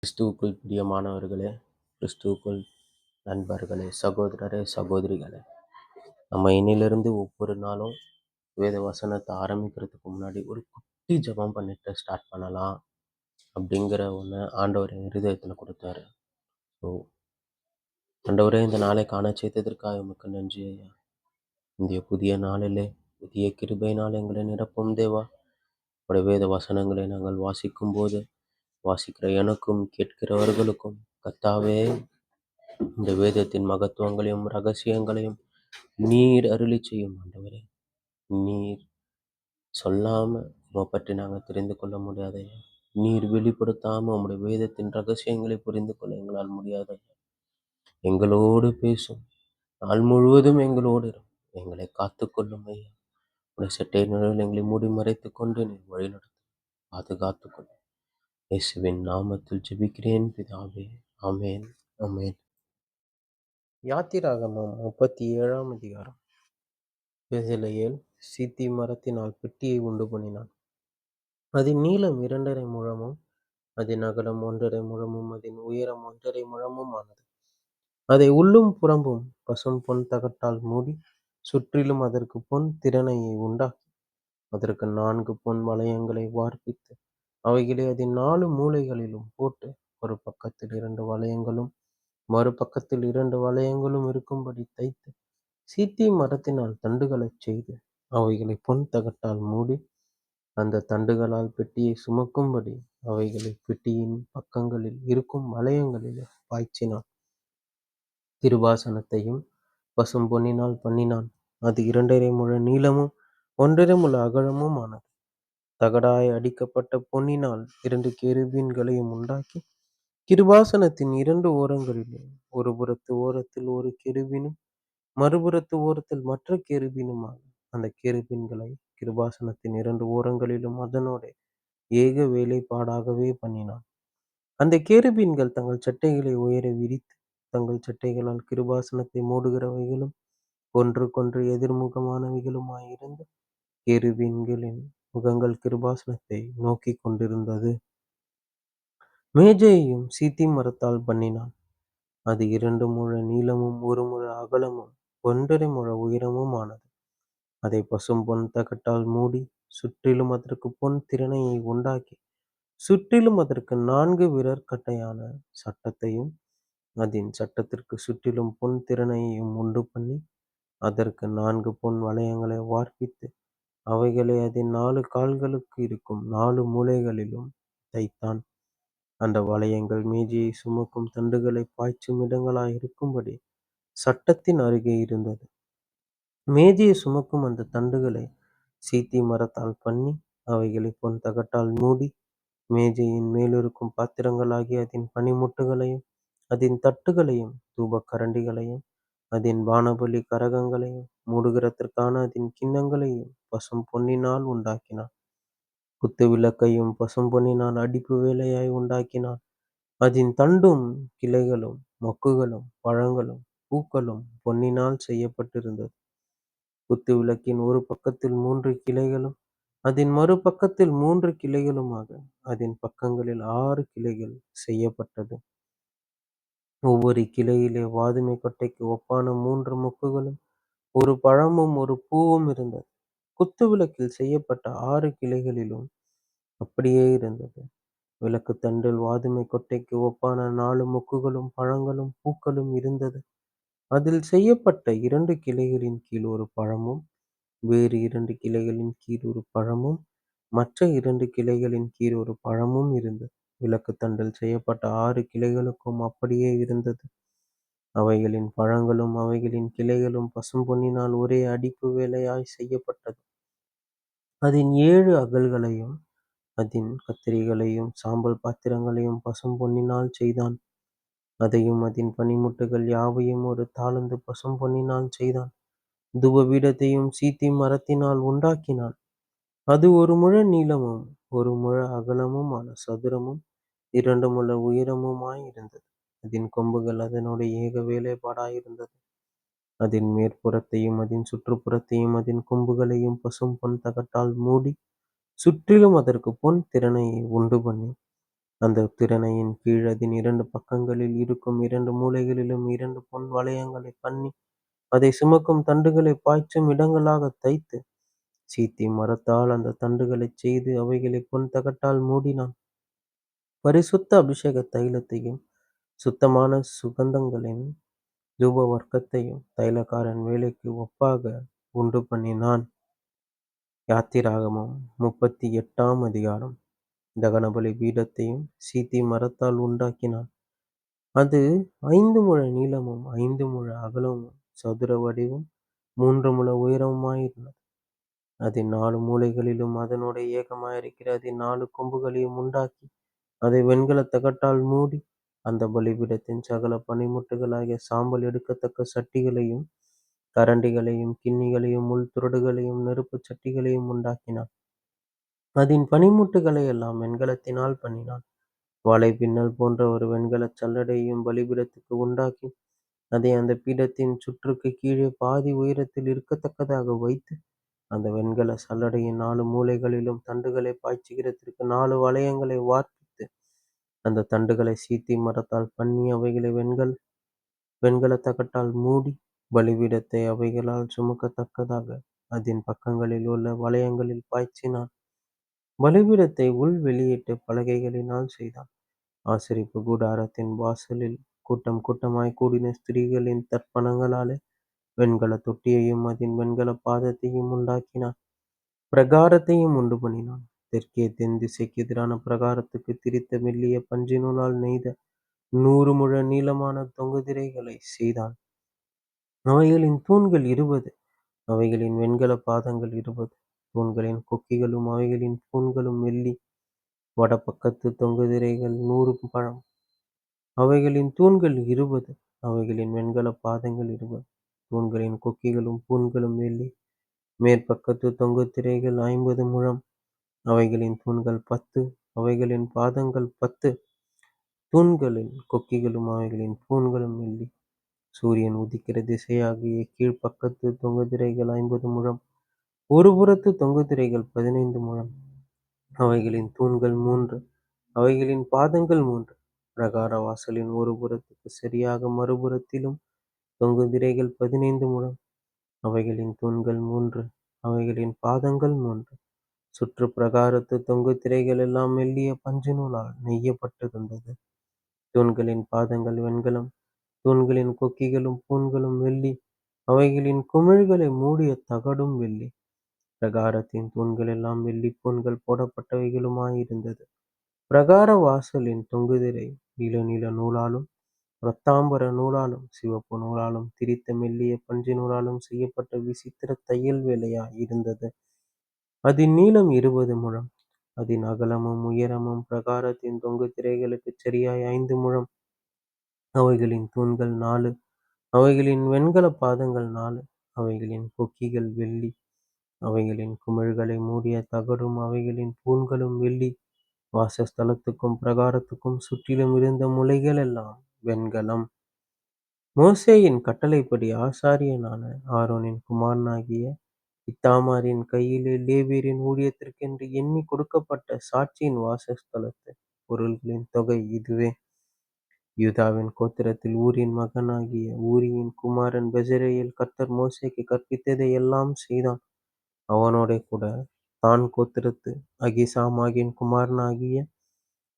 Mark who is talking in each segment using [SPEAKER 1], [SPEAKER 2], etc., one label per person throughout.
[SPEAKER 1] கிறிஸ்துவுக்குள் பிரியமானவர்களே, கிறிஸ்துவுக்குள் நண்பர்களே, சகோதரரே, சகோதரிகளே, நம்ம இன்னிலிருந்து ஒவ்வொரு நாளும் வேத வசனத்தை ஆரம்பிக்கிறதுக்கு முன்னாடி ஒரு குட்டி ஜெபம் பண்ணிட்டு ஸ்டார்ட் பண்ணலாம் அப்படிங்கிற ஒன்று ஆண்டவர் என் இருதயத்தில் கொடுத்தாரு. ஸோ ஆண்டவரே, இந்த நாளை காண செய்ததற்காக உமக்கு நன்றி ஐயா. இந்த புதிய நாளிலே புதிய கிருபையினால் எங்களை நிரப்பும் தேவா. உடைய வேத வசனங்களை நாங்கள் வாசிக்கும் போது வாசிக்கிற எனக்கும் கேட்கிறவர்களுக்கும் கர்த்தாவே, இந்த வேதத்தின் மகத்துவங்களையும் ரகசியங்களையும் நீர் அருளி செய்யும் ஆண்டவரே. நீர் சொல்லாம உம்மை பற்றி நாங்கள் தெரிந்து கொள்ள முடியாதையா. நீர் வெளிப்படுத்தாம உம்முடைய வேதத்தின் ரகசியங்களை புரிந்து கொள்ள எங்களால் முடியாதையா. எங்களோடு பேசும், நாள் முழுவதும் எங்களோடு எங்களை காத்துக்கொள்ளும் ஐயா. உடைய சட்டை நிழலில் எங்களை மூடி மறைத்து கொண்டு நீர் வழிநடத்தும், பாதுகாத்துக்கொள்ளும். இயேசுவின் நாமத்தில் ஜெபிக்கிறேன் பிதாவே, ஆமேன், ஆமேன். யாத்திராகமம் 37ஆம் அதிகாரம். பெசலெயேல் சீத்தி மரத்தினால் பெட்டியை உண்டு பண்ணினான். அதன் நீளம் 2½ முழமும் அதன் அகலம் 1½ முழமும் அதன் உயரம் 1½ முழமும் ஆனது. அதை உள்ளும் புறம்பும் பசும் பொன் தகட்டால் மூடி சுற்றிலும் அதற்கு பொன் திறனையை உண்டாக்கி அதற்கு 4 பொன் வளையங்களை வார்ப்பித்து அவைகளை அதன் 4 மூலைகளிலும் போட்டு, ஒரு பக்கத்தில் 2 வளையங்களும் மறுபக்கத்தில் 2 வளையங்களும் இருக்கும்படி தைத்து, சீத்தி மரத்தினால் தண்டுகளைச் செய்து அவைகளை பொன் தகட்டால் மூடி அந்த தண்டுகளால் பெட்டியை சுமக்கும்படி அவைகளை பெட்டியின் பக்கங்களில் இருக்கும் வளையங்களில் பாய்ச்சினான். கிருபாசனத்தையும் பசும் பொன்னினால் பண்ணினான். அது 2½ முழ நீளமும் 1½ முழ அகலமும் ஆனது. தகடாய் அடிக்கப்பட்ட பொன்னினால் 2 கேருபீன்களையும் உண்டாக்கி கிருபாசனத்தின் 2 ஓரங்களிலும் ஒரு புறத்து ஓரத்தில் ஒரு கேருபீனும் மறுபுறத்து ஓரத்தில் மற்ற கேருபீனுமாக அந்த கேருபீன்களை கிருபாசனத்தின் 2 ஓரங்களிலும் அதனோட ஏக வேலைப்பாடாகவே பண்ணினான். அந்த கேருபீன்கள் தங்கள் சட்டைகளை உயர விரித்து தங்கள் சட்டைகளால் கிருபாசனத்தை மூடுகிறவைகளும் ஒன்றுக்கொன்று எதிர்முகமானவைகளுமாயிருந்து கேருபீன்களின் முகங்கள் கிருபாசனத்தை நோக்கி கொண்டிருந்தது. மேஜையையும் சீத்தி மரத்தால் பண்ணினான். அது 2 முழ நீளமும் 1 முழ அகலமும் 1½ முழ உயரமும் ஆனது. அதை பசும் பொன் தகட்டால் மூடி சுற்றிலும் அதற்கு பொன் திறனையை உண்டாக்கி சுற்றிலும் அதற்கு 4 விரற்கட்டையான சட்டத்தையும் அதன் சட்டத்திற்கு சுற்றிலும் பொன் திறனையையும் உண்டு பண்ணி அதற்கு 4 பொன் வளையங்களை வார்ப்பித்து அவைகளை அதன் 4 கால்களுக்கு இருக்கும் 4 மூலைகளிலும் தைத்தான். அந்த வளையங்கள் மேஜையை சுமக்கும் தண்டுகளை பாய்ச்சும் இடங்களாயிருக்கும்படி சட்டத்தின் அருகே இருந்தது. மேஜையை சுமக்கும் அந்த தண்டுகளை சீத்தி மரத்தால் பண்ணி அவைகளை பொன் தகட்டால் மூடி மேஜையின் மேலிருக்கும் பாத்திரங்களாகிய அதன் பனிமுட்டுகளையும் அதன் தட்டுகளையும் தூப கரண்டிகளையும் அதன் வானபலி கரகங்களையும் மூடுகிறதற்கான அதன் கிண்ணங்களையும் பசும் பொன்னினால் உண்டாக்கினான். குத்து விளக்கையும் பசும் பொன்னினால் அடிப்பு வேலையாய் உண்டாக்கினான். அதன் தண்டும் கிளைகளும் மொக்குகளும் பழங்களும் பூக்களும் பொன்னினால் செய்யப்பட்டிருந்தது. குத்து விளக்கின் ஒரு பக்கத்தில் 3 கிளைகளும் அதன் மறுபக்கத்தில் 3 கிளைகளுமாக அதன் பக்கங்களில் 6 கிளைகள் செய்யப்பட்டது. ஒவ்வொரு கிளையிலே வாதுமை கொட்டைக்கு ஒப்பான 3 மொக்குகளும் ஒரு பழமும் ஒரு பூவும் இருந்தது. குத்து விளக்கில் செய்யப்பட்ட 6 கிளைகளிலும் அப்படியே இருந்தது. விளக்கு தண்டில் வாதுமை கொட்டைக்கு ஒப்பான 4 மொக்குகளும் பழங்களும் பூக்களும் இருந்தது. அதில் செய்யப்பட்ட 2 கிளைகளின் கீழ் ஒரு பழமும் வேறு 2 கிளைகளின் கீழ் ஒரு பழமும் மற்ற 2 கிளைகளின் கீழ் ஒரு பழமும் இருந்தது. விளக்கு தண்டில் செய்யப்பட்ட 6 கிளைகளுக்கும் அப்படியே இருந்தது. அவைகளின் பழங்களும் அவைகளின் கிளைகளும் பசும் பொன்னினால் ஒரே அடிப்பு வேலையாய் செய்யப்பட்டது. அதன் 7 அகல்களையும் அதன் கத்திரிகளையும் சாம்பல் பாத்திரங்களையும் பசும் பொன்னினால் செய்தான். அதையும் அதன் பனிமுட்டுகள் யாவையும் ஒரு தாலந்து பசும் பொன்னினால் செய்தான். தூபபீடத்தையும் சீத்தி மரத்தினால் உண்டாக்கினான். அது 1 முழ நீளமும் 1 முழ அகலமுமான சதுரமும் 2 முழ உயரமுமாயிருந்தது. அதன் கொம்புகள் அதனோட ஏக வேலைப்பாடாயிருந்தது. அதன் மேற்புறத்தையும் அதன் சுற்றுப்புறத்தையும் அதன் கொம்புகளையும் பசும் பொன் தகட்டால் மூடி சுற்றிலும் அதற்கு பொன் திறனையை உண்டு பண்ணி அந்த திறனையின் கீழ் அதன் 2 பக்கங்களில் இருக்கும் 2 மூலைகளிலும் 2 பொன் வளையங்களைப் பண்ணி, அதைச் சுமக்கும் தண்டுகளைப் பாய்ச்சும் இடங்களாகத் தைத்து, சீத்தி மரத்தால் அந்தத் தண்டுகளைச் செய்து அவைகளைப் பொன் தகட்டால் மூடினான். பரிசுத்த அபிஷேகத் தைலத்தையும் சுத்தமான சுகந்தங்களின் தூபவர்க்கத்தையும் தைலக்காரன் வேலைக்கு ஒப்பாக உண்டு பண்ணினான். யாத்திராகமம் 38ஆம் அதிகாரம். தகனபலி பீடத்தையும் சீத்தி மரத்தால் உண்டாக்கினான். அது 5 முழ நீளமும் 5 முழ அகலமும் சதுர வடிவும் 3 முழ உயரமுமாயிருந்தது. அதன் 4 மூலைகளிலும் அதனோடே ஏகமாயிருக்கிற அதன் 4 கொம்புகளையும் உண்டாக்கி, அதை வெண்கலத் தகட்டால் மூடி, அந்த பலிபீடத்தின் சகல பணிமுட்டுகளாகிய சாம்பல் எடுக்கத்தக்க சட்டிகளையும் கரண்டிகளையும் கிண்ணிகளையும் முள்துறடுகளையும் நெருப்புச் சட்டிகளையும் உண்டாக்கினான். அதன் பணிமுட்டுகளை எல்லாம் வெண்கலத்தினால் பண்ணினான். வலைப்பின்னல் போன்ற ஒரு வெண்கலச் சல்லடையையும் பலிபீடத்துக்கு உண்டாக்கி, அதை அந்தப் பீடத்தின் சுற்றுக்குக் கீழே பாதி உயரத்தில் இருக்கத்தக்கதாக வைத்து, அந்த வெண்கலச் சல்லடையின் 4 மூலைகளிலும் தண்டுகளைப் பாய்ச்சுகிறதற்கு 4 வளையங்களை வார்ப்பித்து, அந்தத் தண்டுகளைச் சீத்தி மரத்தால் பண்ணி அவைகளை வெண்கலத் தகட்டால் மூடி, பலிபீடத்தை அவைகளால் சுமக்கத்தக்கதாக அதன் பக்கங்களில் உள்ள வளையங்களில் பாய்ச்சினான். பலிபீடத்தை உள் வெளியீட்டுப் பலகைகளினால் செய்தான். ஆசரிப்பு கூடாரத்தின் வாசலில் கூட்டம் கூட்டமாய்க் கூடின ஸ்திரீகளின் தர்ப்பணங்களாலே வெண்கலத் தொட்டியையும் அதன் வெண்கலப் பாதத்தையும் உண்டாக்கினான். பிரகாரத்தையும் உண்டு பண்ணினான். தெற்கே தென் திசைக்கு எதிரான பிரகாரத்துக்குத் திரித்த மெல்லிய பஞ்சுநூலால் நெய்த 100 முழ நீளமான தொங்கு திரைகளைச் செய்தான். அவைகளின் தூண்கள் 20, அவைகளின் வெண்கலப் பாதங்கள் 20. தூண்களின் கொக்கிகளும் அவைகளின் தூண்களும் வெள்ளி. வடபக்கத்துத் தொங்கு திரைகள் 100 முழம். அவைகளின் தூண்கள் 20, அவைகளின் வெண்கலப் பாதங்கள் 20. தூண்களின் கொக்கிகளும் தூண்களும் வெள்ளி. மேற்பக்கத்துத் தொங்கு திரைகள் 50 முழம். அவைகளின் தூண்கள் 10, அவைகளின் பாதங்கள் 10. தூண்களின் கொக்கிகளும் அவைகளின் தூண்களும் வெள்ளி. சூரியன் உதிக்கிற திசையாகிய கீழ்ப்பக்கத்துத் தொங்கு திரைகள் 50 முழம். ஒரு புறத்துத் தொங்கு திரைகள் 15 முழம். அவைகளின் தூண்கள் 3, அவைகளின் பாதங்கள் 3. பிரகார வாசலின் ஒரு புறத்துக்குச் சரியாக மறுபுறத்திலும் தொங்கு திரைகள் 15 முழம். அவைகளின் தூண்கள் 3, அவைகளின் பாதங்கள் 3. சுற்று பிரகாரத்துத் தொங்கு திரைகள் எல்லாம் மெல்லிய பஞ்சுநூலால் நெய்யப்பட்டிருந்தது. தூண்களின் பாதங்கள் வெண்கலம். தூண்களின் கொக்கிகளும் தூண்களும் வெள்ளி. அவைகளின் குமிழ்களை மூடிய தகடும் வெள்ளி. பிரகாரத்தின் தூண்கள் எல்லாம் வெள்ளிப் பொன்கள் போடப்பட்டவைகளுமாயிருந்தது. பிரகார வாசலின் தொங்குதிரை இளநீல நூலாலும் இரத்தாம்பர நூலாலும் சிவப்பு நூலாலும் திரித்த மெல்லிய பஞ்சு நூலாலும் செய்யப்பட்ட விசித்திர தையல் வேலையாயிருந்தது. அதன் நீளம் 20 முழம். அதன் அகலமும் உயரமும் பிரகாரத்தின் தொங்கு திரைகளுக்குச் சரியாய் 5 முழம். அவைகளின் தூண்கள் 4, அவைகளின் வெண்கலப் பாதங்கள் 4. அவைகளின் கொக்கிகள் வெள்ளி. அவைகளின் குமிழ்களை மூடிய தகடும் அவைகளின் தூண்களும் வெள்ளி. வாசஸ்தலத்துக்கும் பிரகாரத்துக்கும் சுற்றிலும் இருந்த முளைகள் எல்லாம் வெண்கலம். மோசேயின் கட்டளைப்படி ஆசாரியனான ஆரோனின் குமாரனாகிய இத்தாமாரின் கையிலே லேவியரின் ஊழியத்திற்கென்று எண்ணிக் கொடுக்கப்பட்ட சாட்சியின் வாசஸ்தலத்து பொருள்களின் தொகை இதுவே. யூதாவின் கோத்திரத்தில் ஊரின் மகனாகிய ஊரியின் குமாரன் பெசலெயேல் கர்த்தர் மோசேக்குக் கற்பித்ததை எல்லாம் செய்தான். அவனோடே கூட தான் கோத்திரத்து அகிசாமாகின் குமாரனாகிய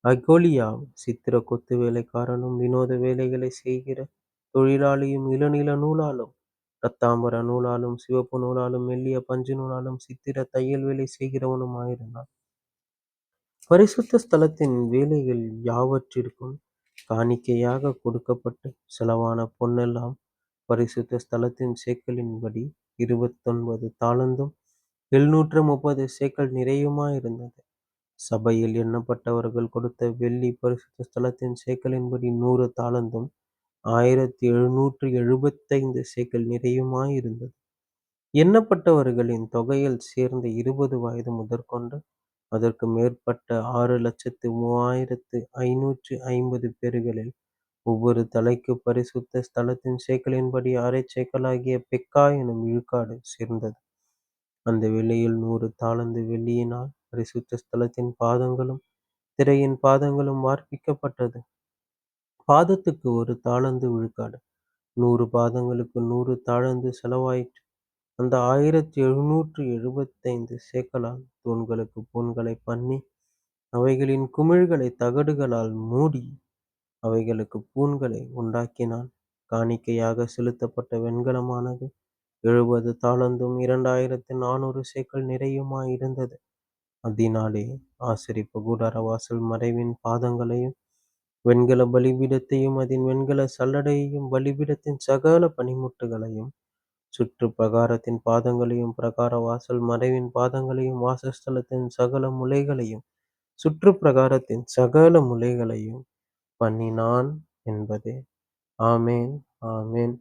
[SPEAKER 1] அகோலியாப் சித்திர கொத்து வேலைக்காரனும் வினோத வேலைகளைச் செய்கிற தொழிலாளியும் இளநீல நூலாலும் இரத்தாம்பர நூலாலும் சிவப்பு நூலாலும் மெல்லிய பஞ்சு நூலாலும் சித்திர தையல் வேலை செய்கிறவனுமாயிருந்தான். பரிசுத்த ஸ்தலத்தின் வேலைகள் யாவற்றிற்கும் காணிக்கையாக கொடுக்கப்பட்டு செலவான பொன்னெல்லாம் பரிசுத்த ஸ்தலத்தின் சேக்கலின்படி 29 தாலந்தும் 730 சேக்கல் நிறையுமாயிருந்தது. சபையில் எண்ணப்பட்டவர்கள் கொடுத்த வெள்ளி பரிசுத்த ஸ்தலத்தின் சேக்கலின்படி 100 தாலந்தும் 1775 சேக்கல் நிறையுமாயிருந்தது. எண்ணப்பட்டவர்களின் தொகையில் சேர்ந்த 20 வயது முதற்கொண்டு அதற்கு மேற்பட்ட 6,03,550 பேர்களில் ஒவ்வொரு தலைக்குப் பரிசுத்த ஸ்தலத்தின் சேக்கலின்படி அரைச் சேக்கலாகிய பெக்கா எனும் விழுக்காடு சேர்ந்தது. அந்த வேளையில் 100 தாலந்து வெள்ளியினால் பரிசுத்த ஸ்தலத்தின் பாதங்களும் திரையின் பாதங்களும் வார்ப்பிக்கப்பட்டது. பாதத்துக்கு 1 தாலந்து விழுக்காடு. 100 பாதங்களுக்கு 100 தாலந்து செலவாயிற்று. அந்த 1775 சேக்கலால் தூண்களுக்கு பூண்களைப் பண்ணி, அவைகளின் குமிழ்களைத் தகடுகளால் மூடி, அவைகளுக்குப் பூண்களை உண்டாக்கினான். காணிக்கையாக செலுத்தப்பட்ட வெண்கலமானது 70 தாலந்தும் 2400 சேக்கல் நிறையுமாயிருந்தது. அதனாலே ஆசரிப்பு கூடார வாசல் மறைவின் பாதங்களையும், வெண்கல பலிபீடத்தையும் அதின் வெண்கல சல்லடையையும், பலிபீடத்தின் சகல பணிமுட்டுகளையும், சுற்று பிரகாரத்தின் பாதங்களையும், பிரகார வாசல் மறைவின் பாதங்களையும், வாசஸ்தலத்தின் சகல முலைகளையும், சுற்று பிரகாரத்தின் சகல முலைகளையும் பண்ணினான் என்பதே. ஆமென், ஆமென்.